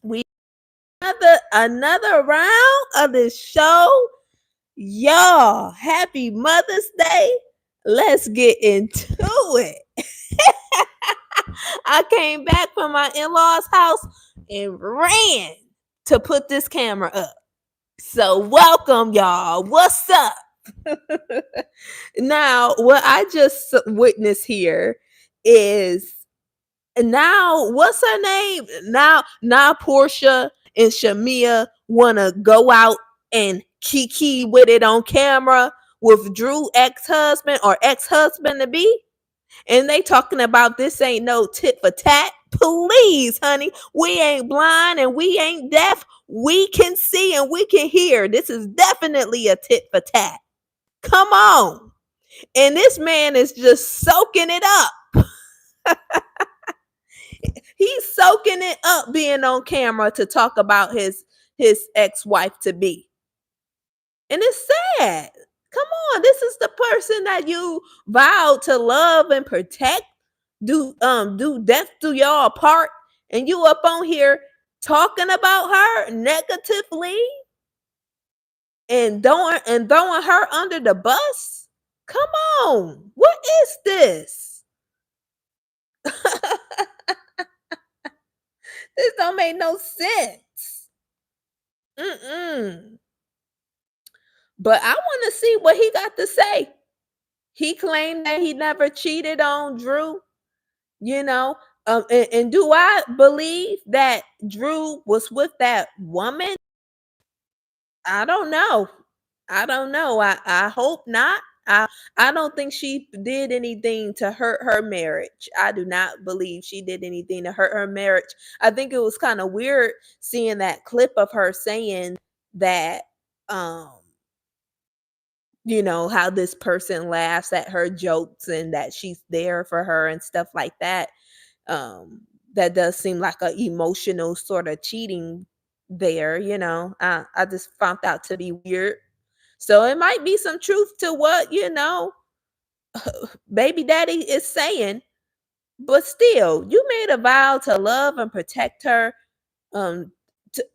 We another round of this show. Y'all, happy Mother's Day. Let's get into it. I came back from my in-laws' house and ran to put this camera up. So welcome, y'all. What's up? Now, what I just witnessed here is now what's her name? Now Portia and Shamia wanna go out and kiki with it on camera with Drew ex-husband or ex-husband to be. And they talking about this ain't no tit for tat. Please, honey, we ain't blind and we ain't deaf. We can see and we can hear. This is definitely a tit for tat. Come on. And this man is just soaking it up. He's soaking it up being on camera to talk about his ex-wife to be. And it's sad. Come on, this is the person that you vowed to love and protect, do death do y'all apart, and you up on here talking about her negatively and throwing her under the bus. Come on, what is this? This don't make no sense. Mm-mm. But I want to see what he got to say. He claimed that he never cheated on Drew, you know. And do I believe that Drew was with that woman? I don't know. I don't know. I hope not. I don't think she did anything to hurt her marriage. I do not believe she did anything to hurt her marriage. I think it was kind of weird seeing that clip of her saying that um how this person laughs at her jokes and that she's there for her and stuff like that. um that does seem like a emotional sort of cheating there. I just found out to be weird. So it might be some truth to what baby daddy is saying, but still, you made a vow to love and protect her, um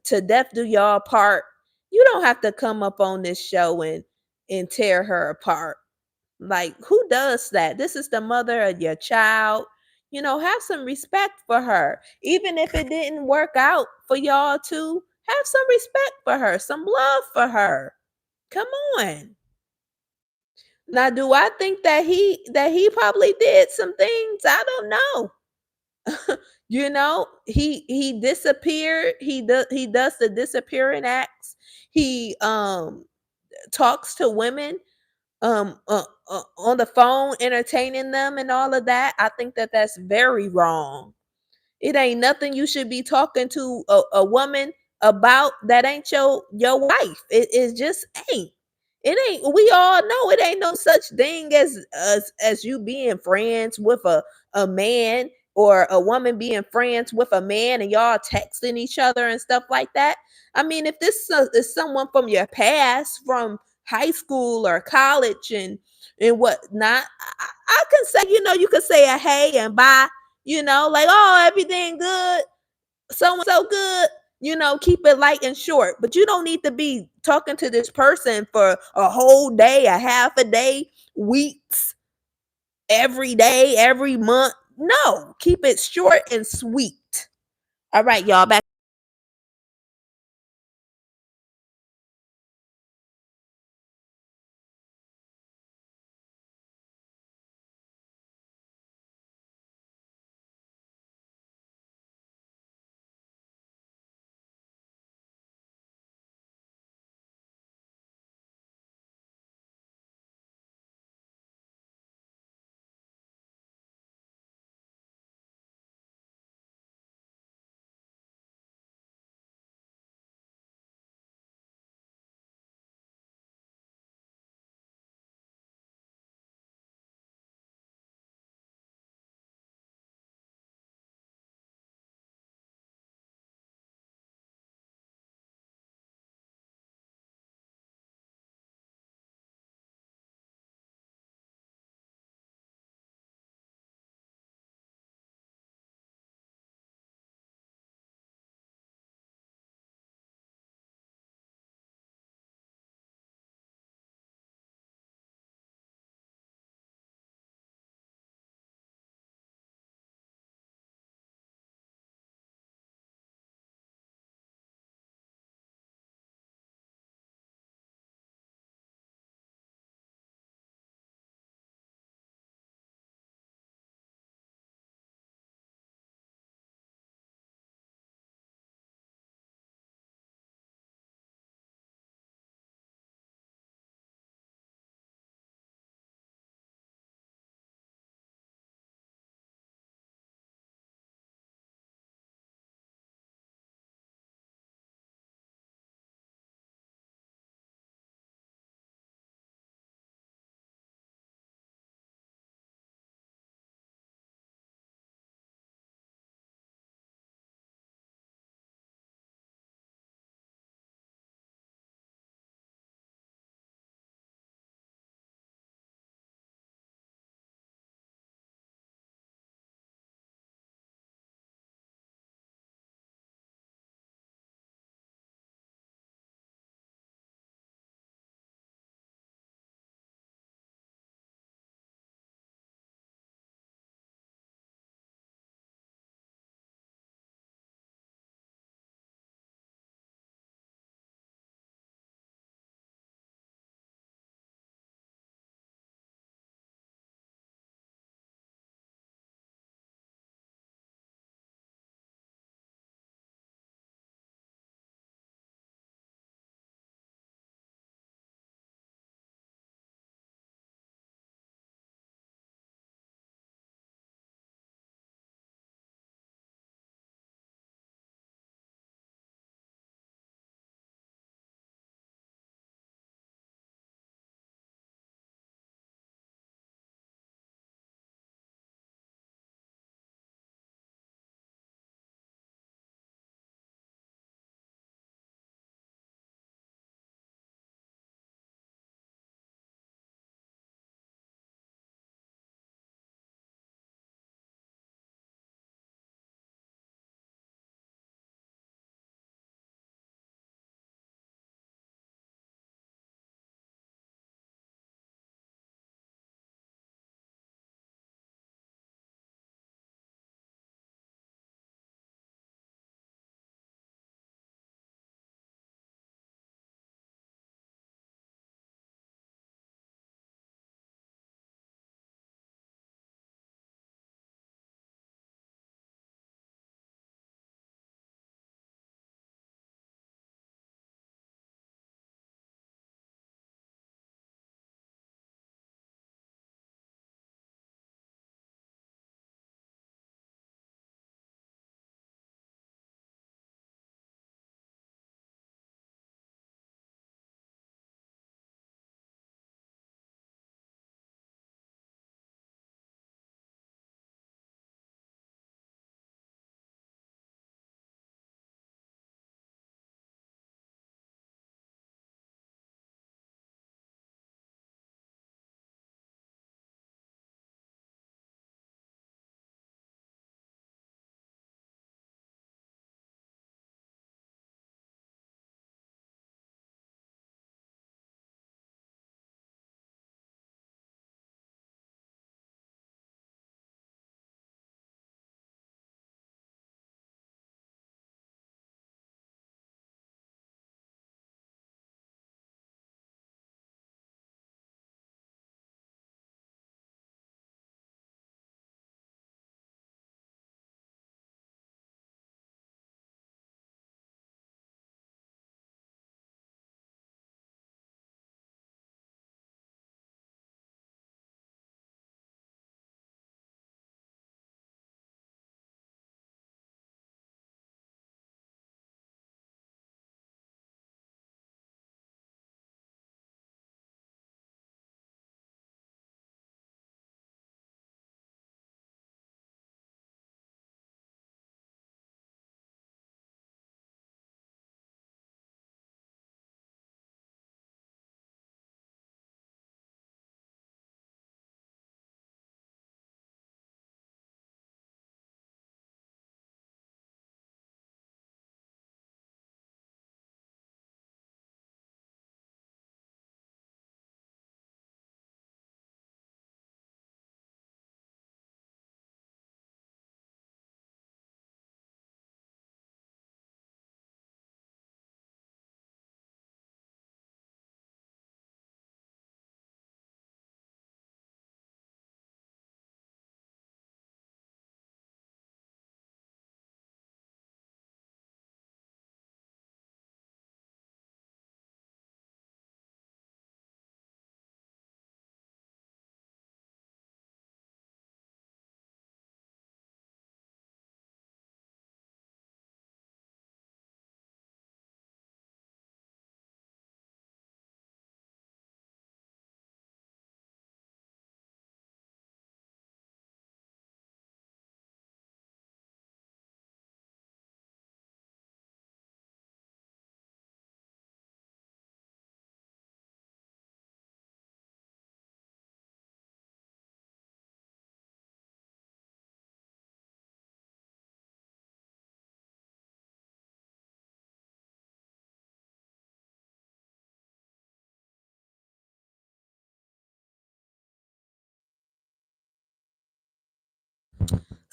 to death do y'all part. You don't have to come up on this show and tear her apart. Like, who does that? This is the mother of your child. Have some respect for her. Even if it didn't work out for y'all two, have some respect for her, some love for her. Come on. Now, do I think that he probably did some things? I don't know. He disappeared. He does the disappearing acts. He talks to women on the phone, entertaining them and all of that. I think that that's very wrong. It ain't nothing you should be talking to a woman about that ain't your wife. It just ain't. It ain't. We all know it ain't no such thing as you being friends with a man or a woman being friends with a man and y'all texting each other and stuff like that. I mean, if this is someone from your past, from high school or college and whatnot, I can say, you could say a hey and bye, like, oh, everything good, so and so good, keep it light and short. But you don't need to be talking to this person for a whole day, a half a day, weeks, every day, every month. No, keep it short and sweet. All right, y'all, back.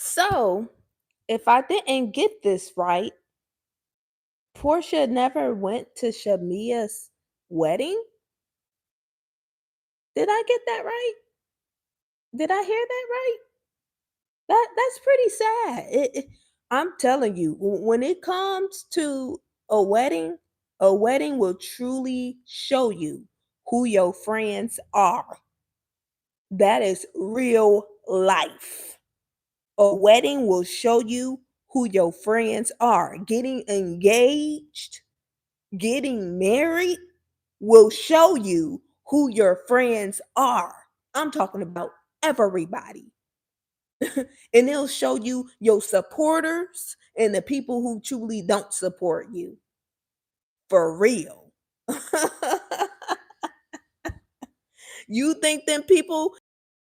So, if I didn't get this right, Portia never went to Shamia's wedding? Did I get that right? Did I hear that right? That's pretty sad. I'm telling you, when it comes to a wedding will truly show you who your friends are. That is real life. A wedding will show you who your friends are. Getting engaged, getting married will show you who your friends are. I'm talking about everybody. And it'll show you your supporters and the people who truly don't support you. For real. You think them people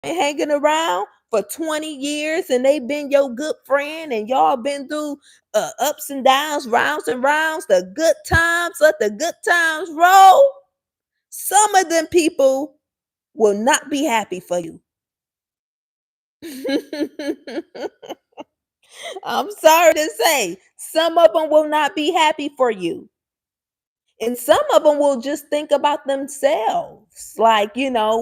ain't hanging around for 20 years and they been your good friend and y'all been through ups and downs, rounds and rounds, the good times, let the good times roll. Some of them people will not be happy for you. I'm sorry to say, some of them will not be happy for you. And some of them will just think about themselves. Like, how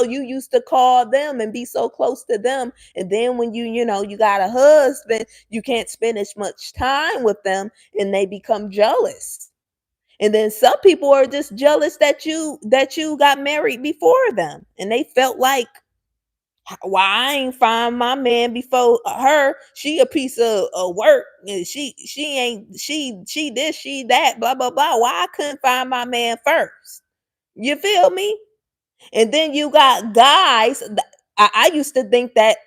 you used to call them and be so close to them. And then when you got a husband, you can't spend as much time with them and they become jealous. And then some people are just jealous that you got married before them and they felt like, why I ain't find my man before her. She a piece of work. And she ain't she this, she that, blah blah blah. Why I couldn't find my man first? You feel me? And then you got guys. I used to think that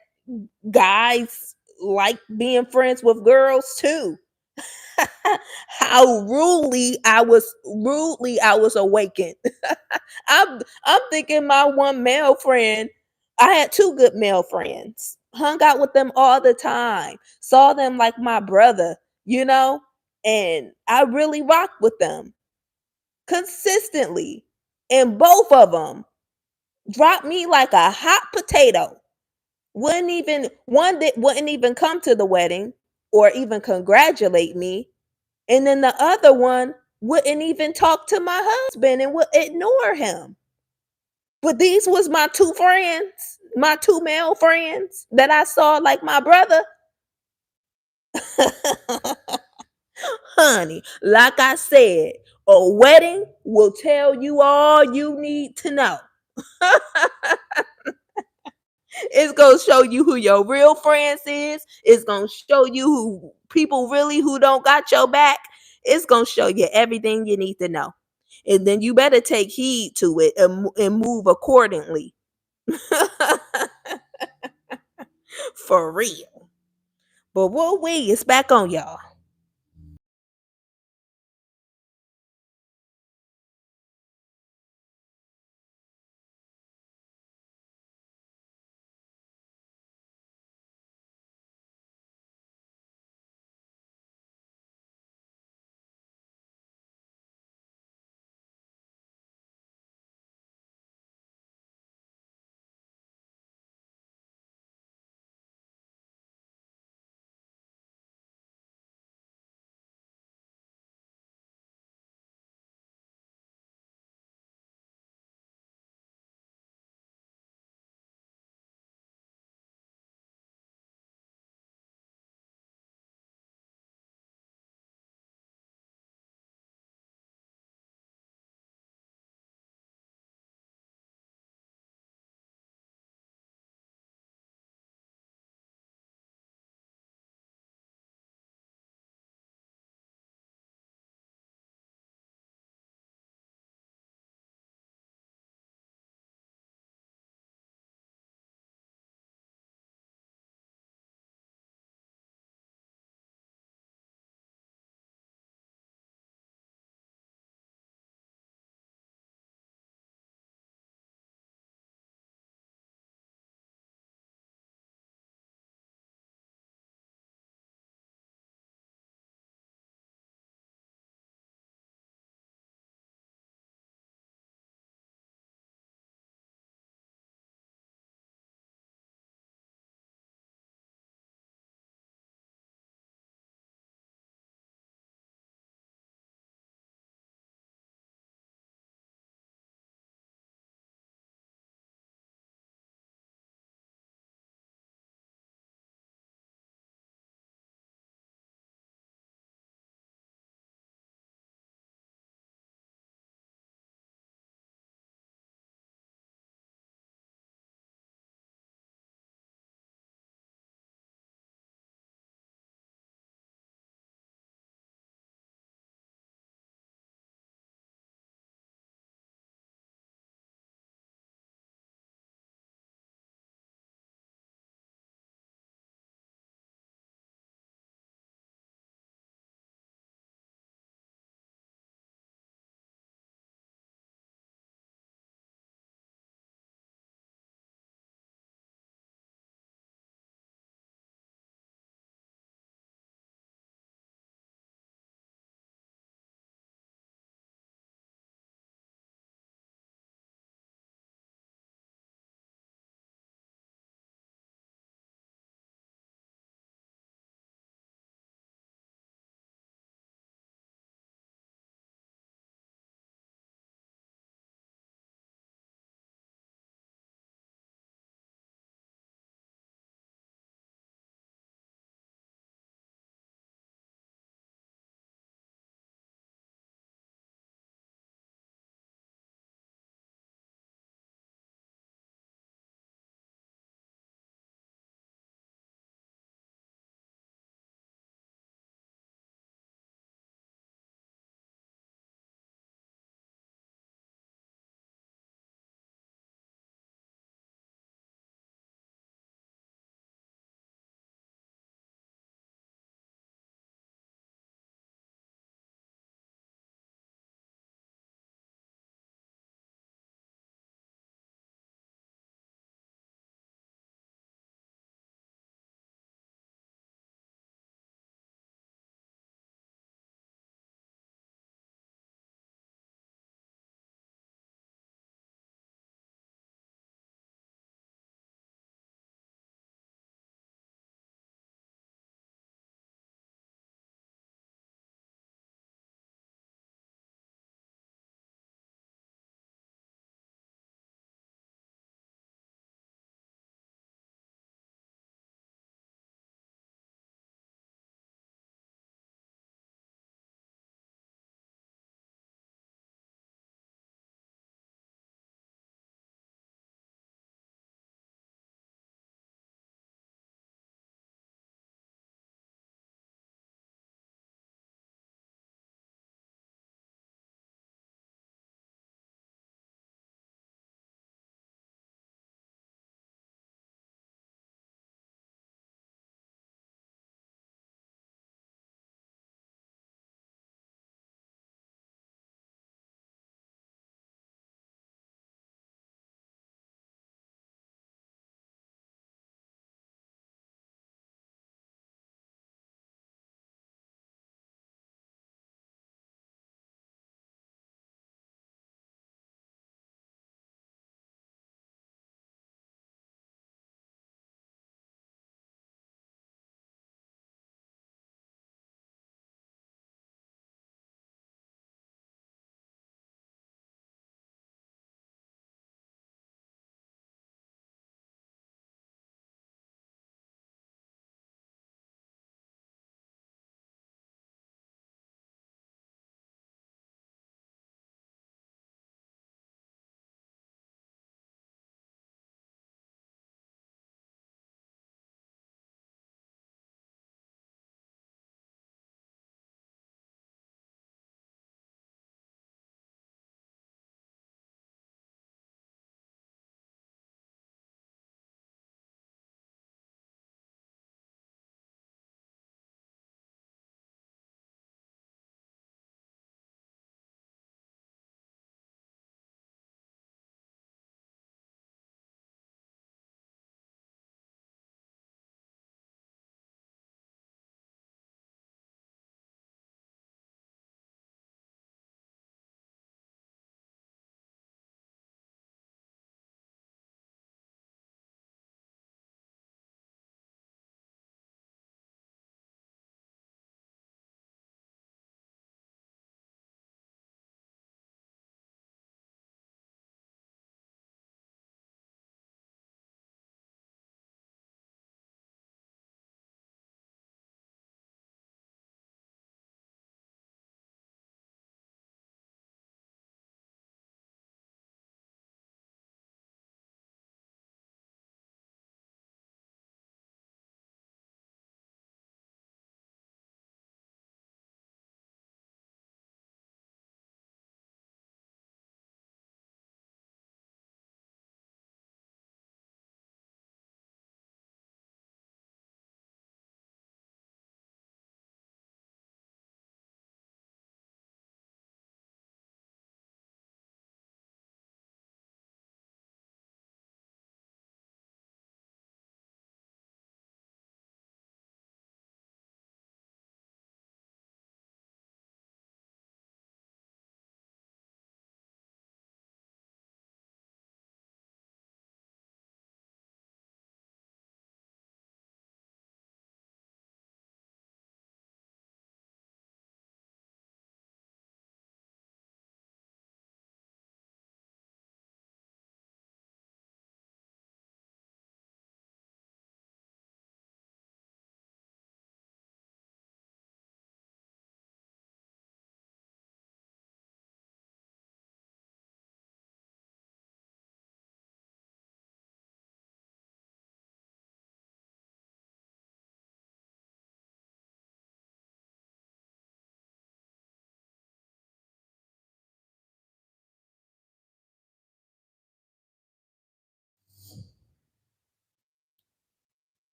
guys like being friends with girls too. How rudely I was awakened. I'm thinking my one male friend, I had two good male friends. Hung out with them all the time. Saw them like my brother, you know? And I really rocked with them consistently. And both of them dropped me like a hot potato. Wouldn't even come to the wedding or even congratulate me, and then the other one wouldn't even talk to my husband and would ignore him. But these was my two friends, my two male friends that I saw like my brother. Honey, like I said, a wedding will tell you all you need to know. It's gonna show you who your real friends is. It's gonna show you who people really who don't got your back. It's gonna show you everything you need to know. And then you better take heed to it and move accordingly. For real. But what we it's back on y'all.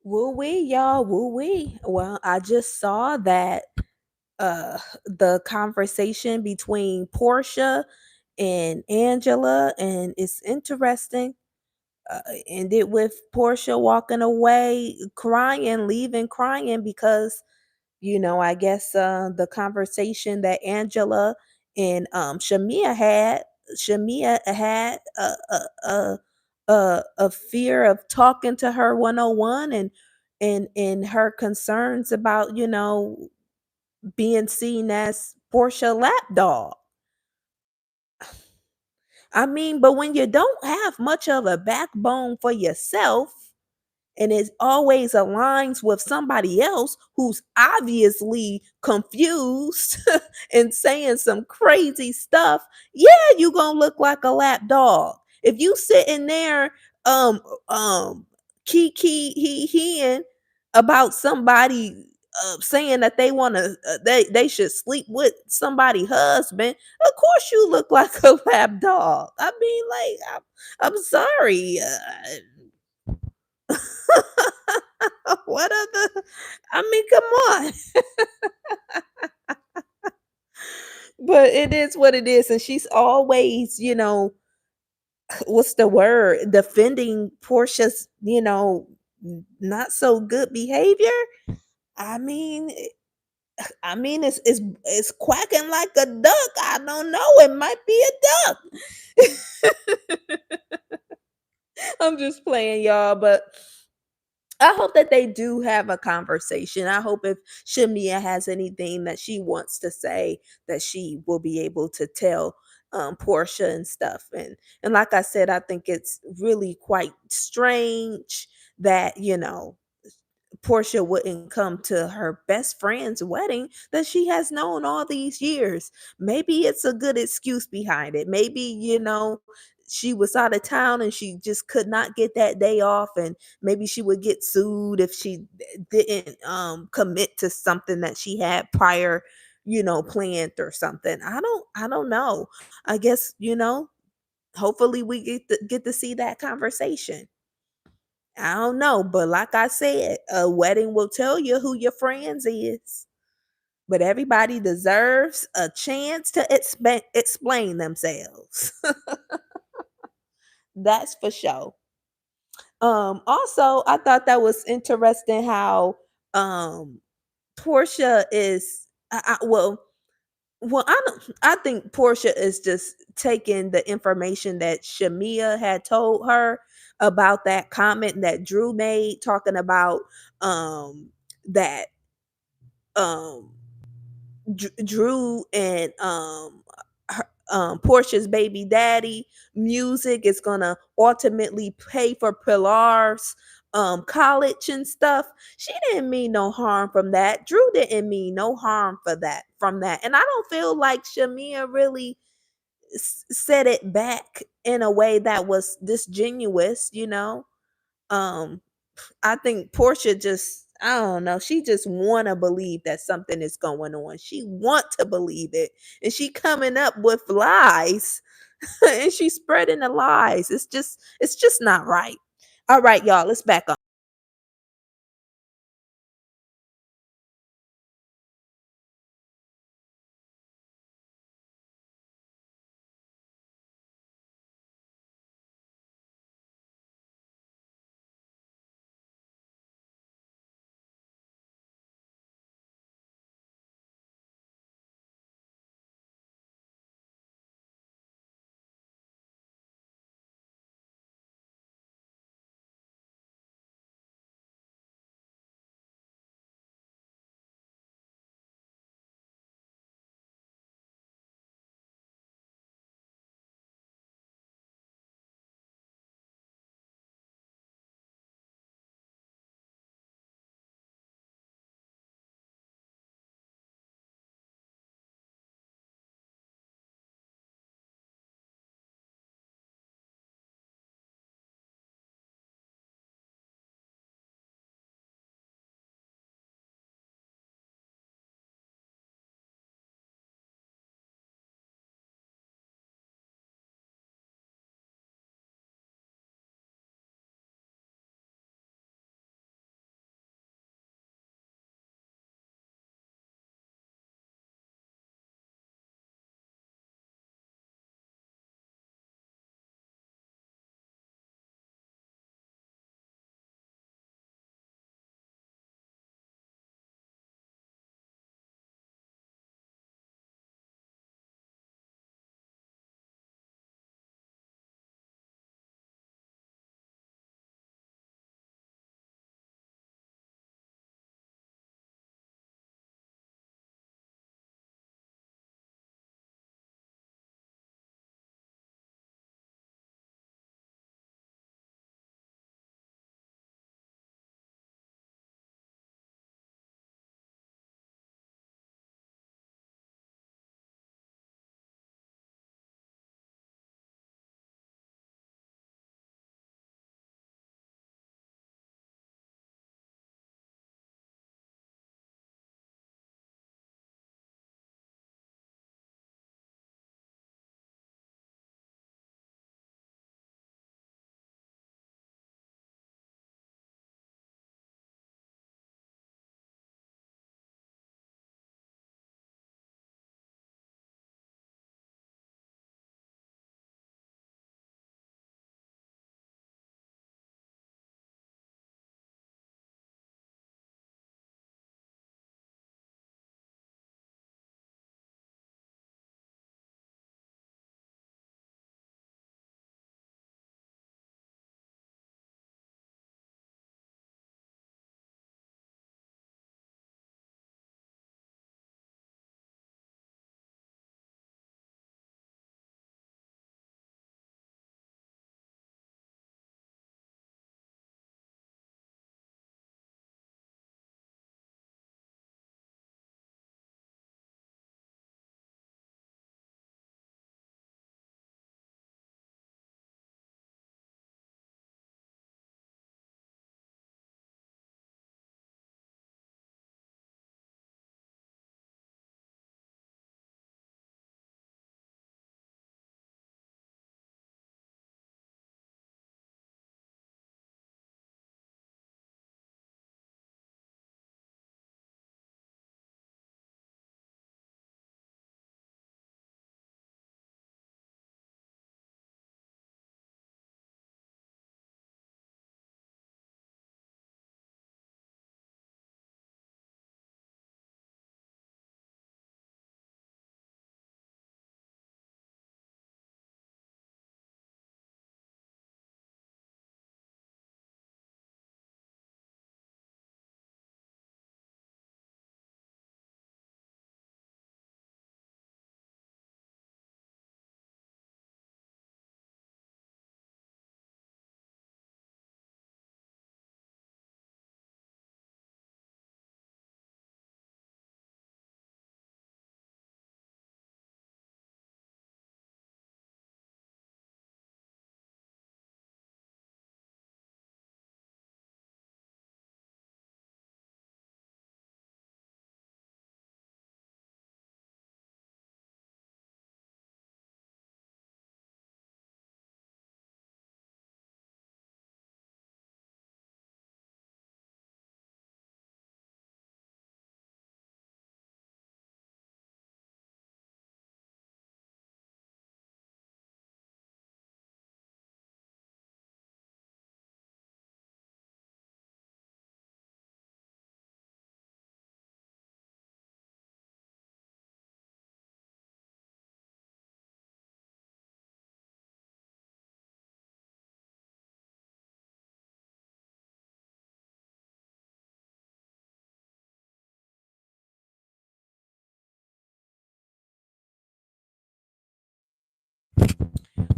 Woo wee, y'all. Woo wee. Well, I just saw that the conversation between Portia and Angela, and it's interesting. Ended with Portia walking away, crying, leaving crying because I guess the conversation that Angela and Shamia had a fear of talking to her 101, and her concerns about being seen as Portia lapdog. I mean, but when you don't have much of a backbone for yourself, and it always aligns with somebody else who's obviously confused and saying some crazy stuff, yeah, you gonna look like a lap dog. If you sitting there um um kiki he about somebody saying that they want to they should sleep with somebody husband, of course you look like a lap dog. I mean, like, I'm sorry. What other, I mean, come on. But it is what it is, and she's always, what's the word? Defending Portia's, not so good behavior. I mean, it's quacking like a duck. I don't know. It might be a duck. I'm just playing, y'all, but I hope that they do have a conversation. I hope if Shamia has anything that she wants to say, that she will be able to tell Portia and stuff. And like I said, I think it's really quite strange that Portia wouldn't come to her best friend's wedding that she has known all these years. Maybe it's a good excuse behind it. Maybe, she was out of town and she just could not get that day off, and maybe she would get sued if she didn't commit to something that she had prior, planned or something. I don't know. I guess, hopefully we get to see that conversation. I don't know, but like I said, a wedding will tell you who your friends is. But everybody deserves a chance to explain themselves. That's for sure. Also, I thought that was interesting how Portia is. I think Portia is just taking the information that Shamia had told her about that comment that Drew made, talking about that um Drew and Portia's baby daddy music is gonna ultimately pay for Pilar's college and stuff. She didn't mean no harm from that. Drew didn't mean no harm for that from that. And I don't feel like Shamia really said it back in a way that was disingenuous. Um I think Portia just, I don't know, she just wanna believe that something is going on. She want to believe it, and she coming up with lies, and she's spreading the lies. It's just not right. All right, y'all, let's back up.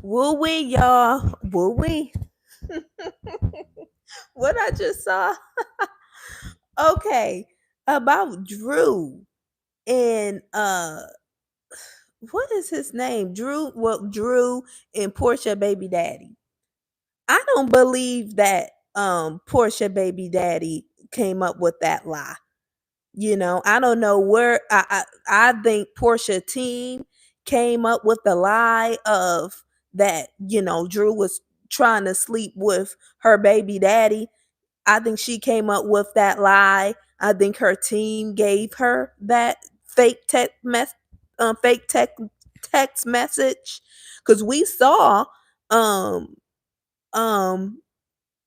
Woo wee, y'all. Woo wee. What I just saw. Okay. About Drew and what is his name? Drew and Portia baby daddy. I don't believe that Portia baby daddy came up with that lie. I don't know where I think Portia team came up with the lie of that, Drew was trying to sleep with her baby daddy. I think she came up with that lie. I think her team gave her that fake text mess fake text message, cuz we saw um um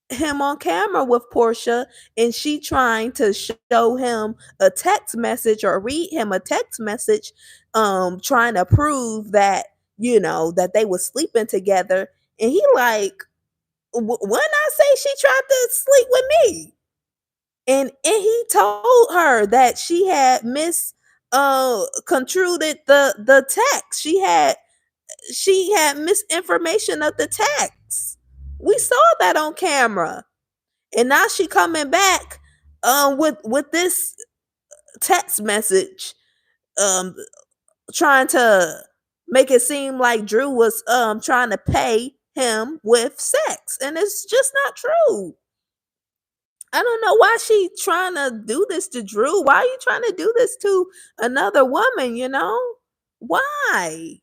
him on camera with Portia, and she trying to show him a text message or read him a text message, trying to prove that, that they were sleeping together. And he like, when I say she tried to sleep with me, and he told her that she had contruded the text. She had misinformation of the text. We saw that on camera. And now she coming back with this text message, um trying to make it seem like Drew was trying to pay him with sex, and it's just not true. I don't know why she trying to do this to Drew. Why are you trying to do this to another woman? Why?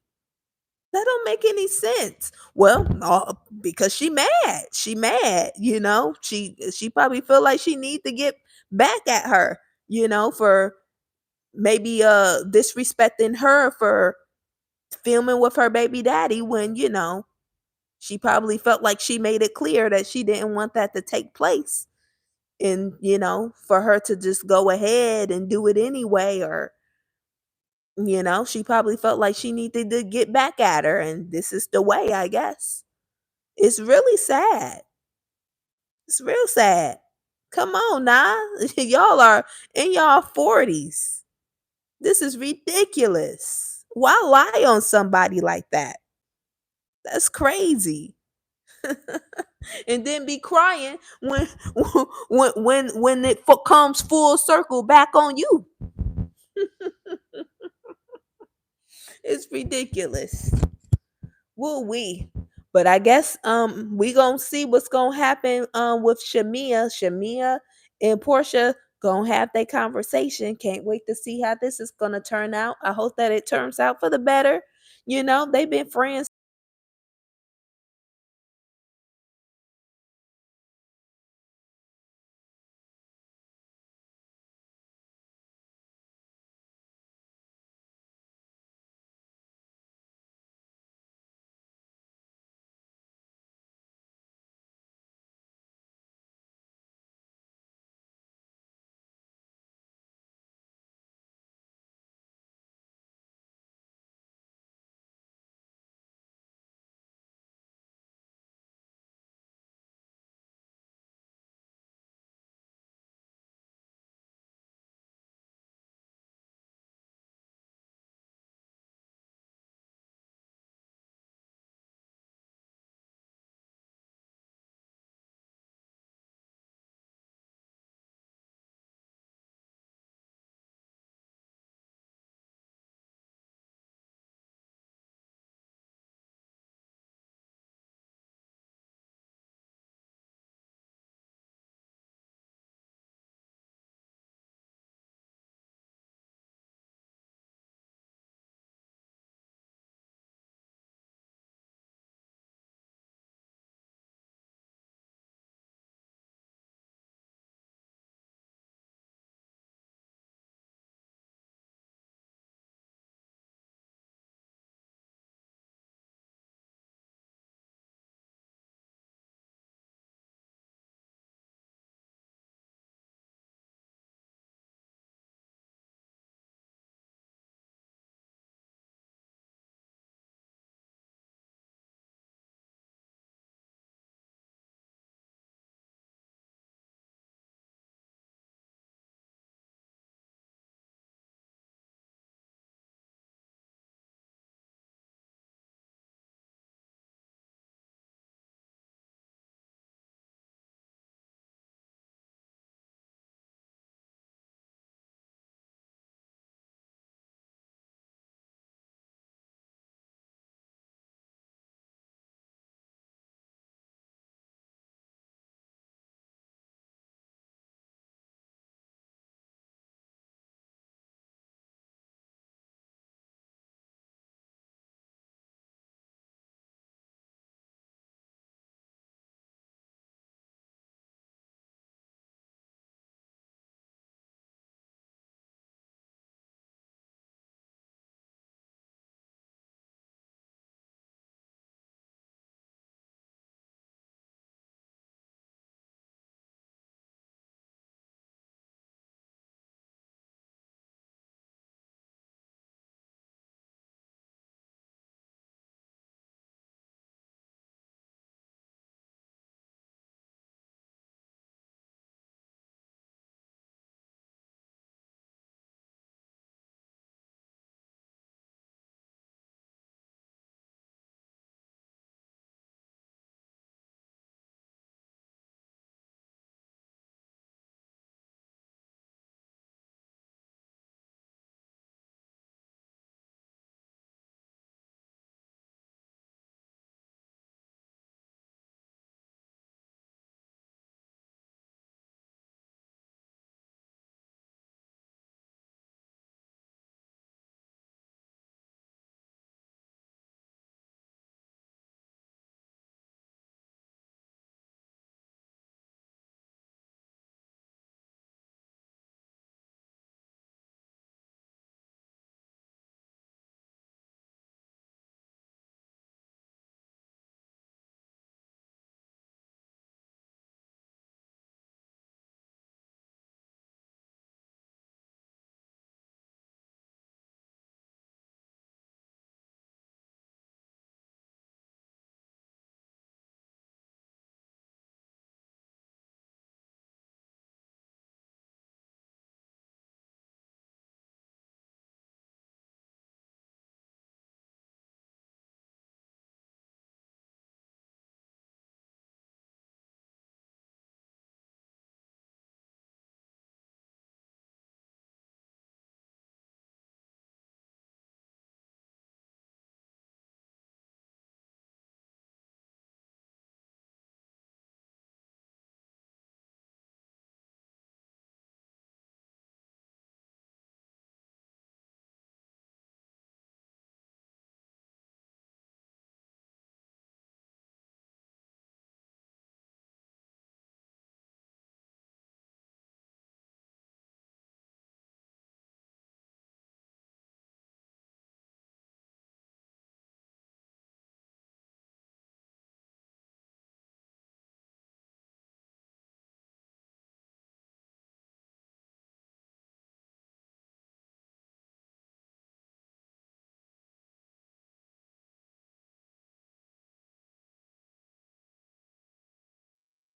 That don't make any sense. Well, because she mad. She mad. She probably feel like she need to get back at her, for maybe disrespecting her for filming with her baby daddy when, she probably felt like she made it clear that she didn't want that to take place. And, for her to just go ahead and do it anyway, or she probably felt like she needed to get back at her, and this is the way, I guess. It's really sad. It's real sad. Come on now. Y'all are in y'all 40s. This is ridiculous. Why lie on somebody like that? That's crazy. And then be crying when when it comes full circle back on you. It's ridiculous. Will we? But I guess we gonna see what's gonna happen with Shamia. Shamia and Portia gonna have their conversation. Can't wait to see how this is gonna turn out. I hope that it turns out for the better. They've been friends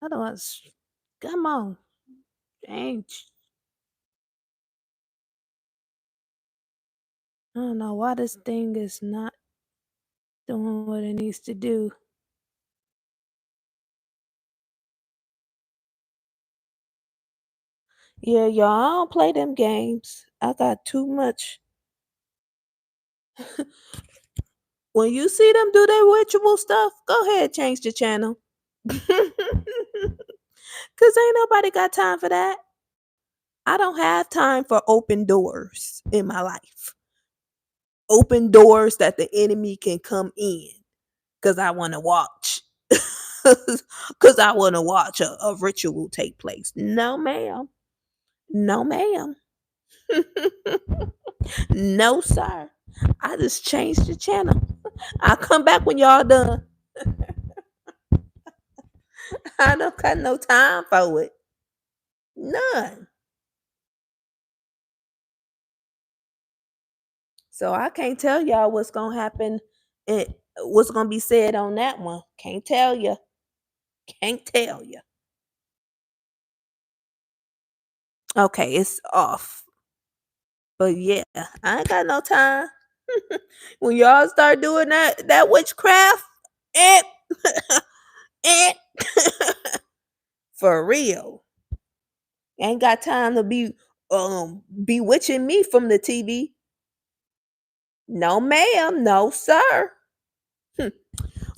I don't want come on, change. I don't know why this thing is not doing what it needs to do. Yeah, y'all, I don't play them games. I got too much. When you see them do their ritual stuff, go ahead, change the channel. Cause ain't nobody got time for that. I don't have time for open doors in my life. Open doors that the enemy can come in because I want to watch. Because I want to watch a ritual take place. No, ma'am. No, ma'am. No, sir. I just changed the channel. I'll come back when y'all done. I don't got no time for it. None. So I can't tell y'all what's gonna happen and what's gonna be said on that one. Can't tell you. Can't tell you. Okay, it's off. But yeah, I ain't got no time. When y'all start doing that witchcraft, eh, eh, for real. Ain't got time to be bewitching me from the TV. No, ma'am. No, sir.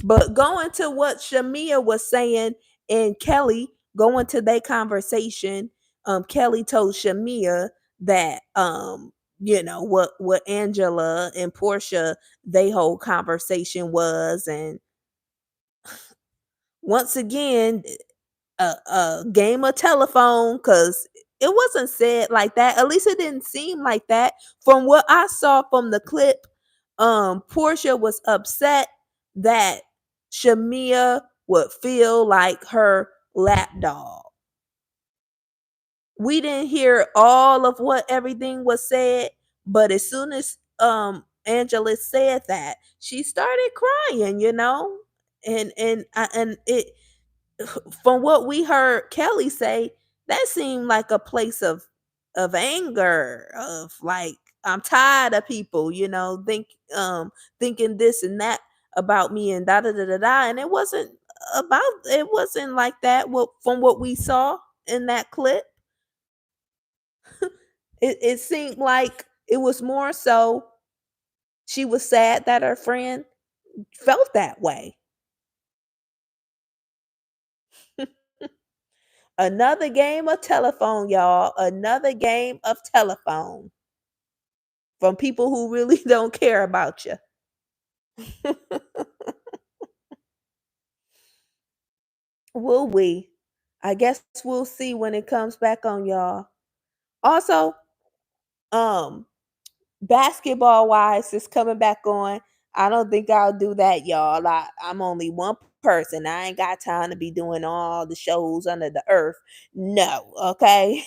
But going to what Shamia was saying and Kelly going to their conversation, Kelly told Shamia that what Angela and Portia they whole conversation was, and once again a game of telephone because it wasn't said like that. At least it didn't seem like that. From what I saw from the clip, Portia was upset that Shamia would feel like her lapdog. We didn't hear all of what everything was said, but as soon as Angela said that, she started crying, and it from what we heard Kelly say, that seemed like a place of anger, of like I'm tired of people, thinking this and that about me and da da da da da. And it wasn't like that. From what we saw in that clip, it seemed like it was more so she was sad that her friend felt that way. Another game of telephone, y'all. Another game of telephone from people who really don't care about you. Will we? I guess we'll see when it comes back on, y'all. Also, um, basketball wise is coming back on. I don't think I'll do that, y'all. I'm only one person. I ain't got time to be doing all the shows under the earth. No, okay.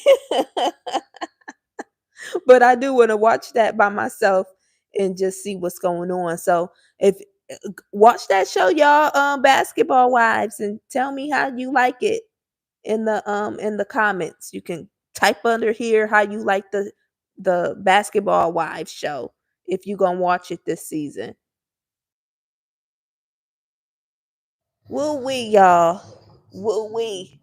But I do want to watch that by myself and just see what's going on. So if watch that show, y'all, Basketball Wives, and tell me how you like it in the comments. You can type under here how you like the Basketball Wives show if you gonna watch it this season. Will we, y'all? Will we?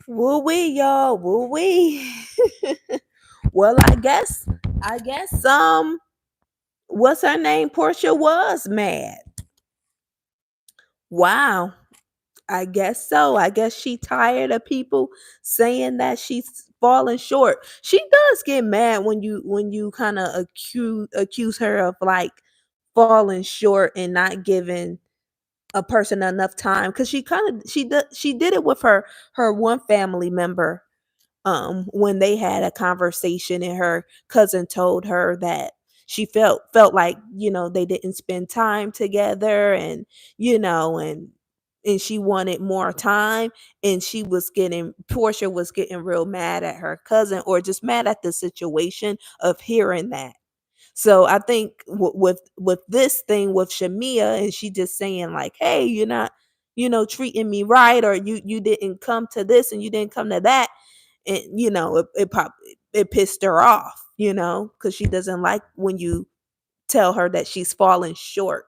Woo wee, y'all. Woo wee. Well, I guess what's her name? Portia was mad. Wow. I guess so. I guess she tired of people saying that she's falling short. She does get mad when you kind of accuse her of like falling short and not giving a person enough time, because she did it with her one family member, when they had a conversation and her cousin told her that she felt like, they didn't spend time together, and you know and she wanted more time, and Portia was getting real mad at her cousin, or just mad at the situation of hearing that. So I think with this thing with Shamia, and she just saying like, "Hey, you're not, treating me right, or you didn't come to this and you didn't come to that," and it pissed her off, because she doesn't like when you tell her that she's falling short.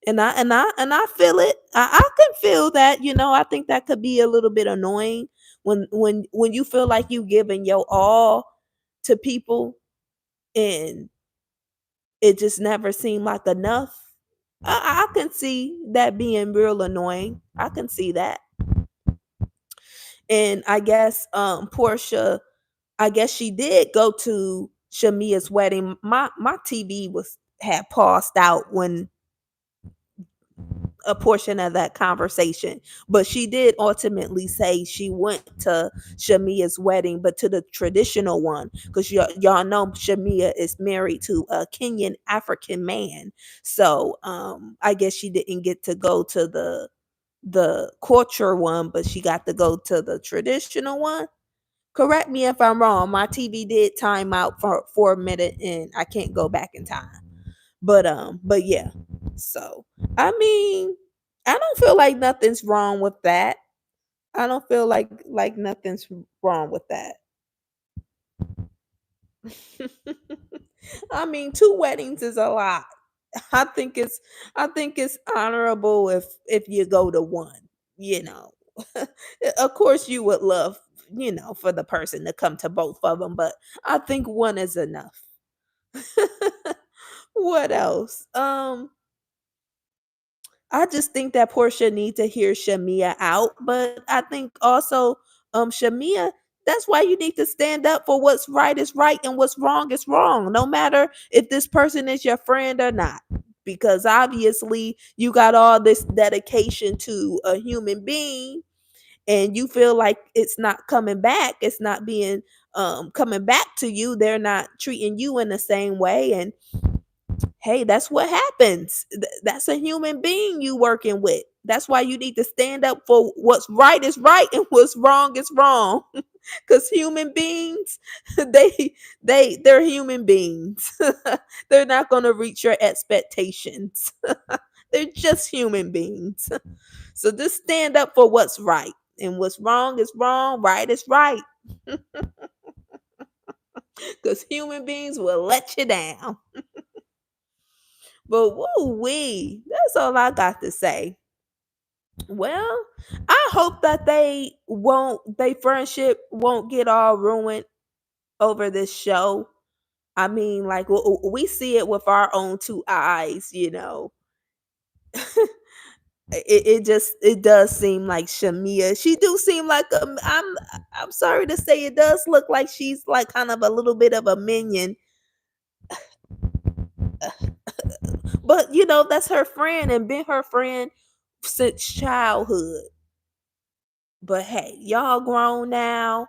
And I feel it. I can feel that. I think that could be a little bit annoying when you feel like you giving your all to people, and it just never seemed like enough. I can see that being real annoying. I can see that. And I guess Portia, I guess she did go to Shamia's wedding. My TV was had paused out when a portion of that conversation, but she did ultimately say she went to Shamia's wedding, but to the traditional one, because y'all know Shamia is married to a Kenyan African man. So I guess she didn't get to go to the culture one, but she got to go to the traditional one. Correct me if I'm wrong. My TV did time out for a minute, and I can't go back in time. But yeah. So I mean, I don't feel like nothing's wrong with that. I don't feel like nothing's wrong with that. I mean, two weddings is a lot. I think it's honorable if you go to one, you know. Of course you would love, for the person to come to both of them, but I think one is enough. What else? I just think that Portia needs to hear Shamia out, but I think also, Shamia, that's why you need to stand up for what's right is right and what's wrong is wrong, no matter if this person is your friend or not. Because obviously you got all this dedication to a human being, and you feel like it's not coming back, it's not being coming back to you, they're not treating you in the same way, and hey, that's what happens. That's a human being you working with. That's why you need to stand up for what's right is right and what's wrong is wrong. Because human beings, they're human beings. They're not gonna reach your expectations. They're just human beings. So just stand up for what's right. And what's wrong is wrong, right is right. Because human beings will let you down. But woo wee, that's all I got to say. Well, I hope that they friendship won't get all ruined over this show. I mean, like we see it with our own two eyes. It does seem like Shamia. She do seem like I'm sorry to say, it does look like she's like kind of a little bit of a minion. But that's her friend and been her friend since childhood. But hey, y'all grown now.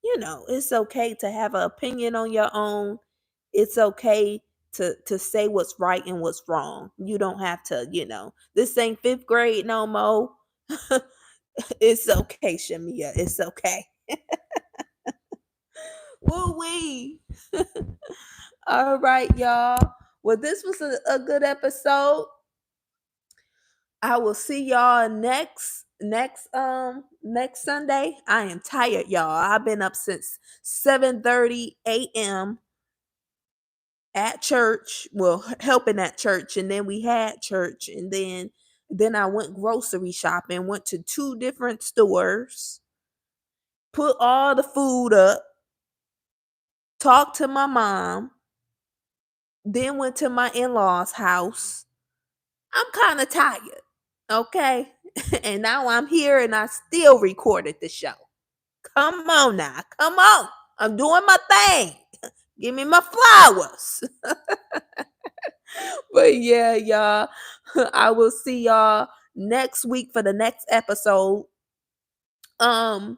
It's okay to have an opinion on your own. It's okay to say what's right and what's wrong. You don't have to, this ain't fifth grade no more. It's okay, Shamia. It's okay. Woo wee. All right, y'all. Well, this was a good episode. I will see y'all next Sunday. I am tired, y'all. I've been up since 7:30 a.m. at church. Well, helping at church, and then we had church, and then I went grocery shopping, went to two different stores. put all the food up, talked to my mom, then went to my in-laws' house. I'm kind of tired, okay? And now I'm here and I still recorded the show. Come on now, come on. I'm doing my thing. Give me my flowers. But yeah, y'all, I will see y'all next week for the next episode. Um,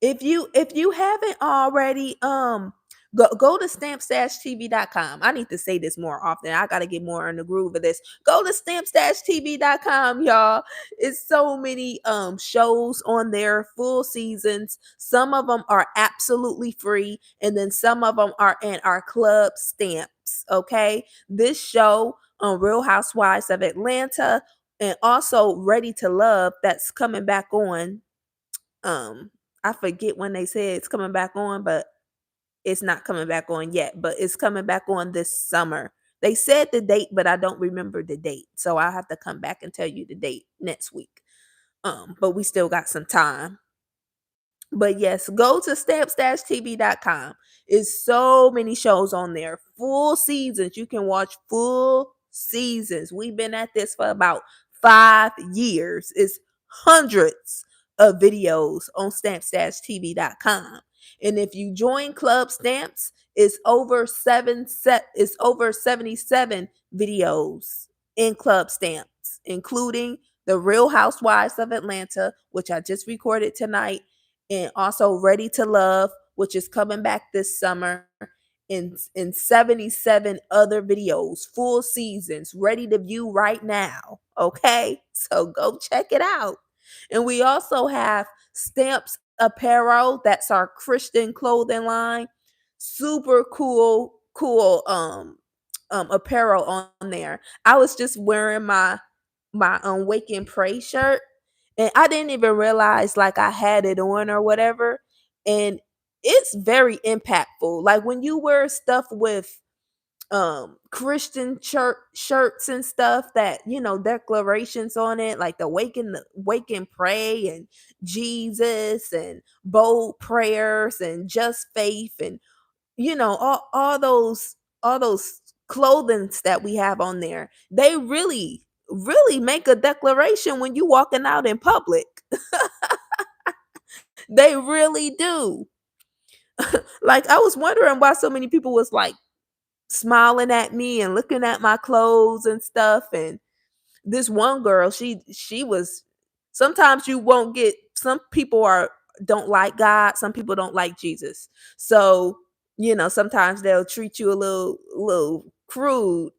if you haven't already, go to stamp-tv.com. I need to say this more often. I gotta get more in the groove of this. Go to stamp-tv.com, y'all. It's so many shows on there, full seasons. Some of them are absolutely free, and then some of them are in our club stamps. Okay, this show on Real Housewives of Atlanta, and also Ready to Love, that's coming back on. I forget when they said it's coming back on, but it's not coming back on yet, but it's coming back on this summer. They said the date, but I don't remember the date. So I'll have to come back and tell you the date next week. But we still got some time. But yes, go to stamps-tv.com. It's so many shows on there. Full seasons. You can watch full seasons. We've been at this for about 5 years. It's hundreds of videos on stamps-tv.com. And if you join Club Stamps, it's over 77 videos in Club Stamps, including the Real Housewives of Atlanta, which I just recorded tonight, and also Ready to Love, which is coming back this summer, and 77 other videos, full seasons, ready to view right now. Okay, so go check it out. And we also have Stamps Apparel, that's our Christian clothing line. Super cool apparel on there. I was just wearing my Wake and Pray shirt, and I didn't even realize like I had it on or whatever. And it's very impactful. Like when you wear stuff with Christian church shirts and stuff that, declarations on it, like the wake and pray and Jesus and bold prayers and just faith, and all those clothings that we have on there, they really make a declaration when you walking out in public. They really do. Like, I was wondering why so many people was like smiling at me and looking at my clothes and stuff. And this one girl, she was, sometimes you won't get, some people are don't like God, some people don't like Jesus. So, sometimes they'll treat you a little crude.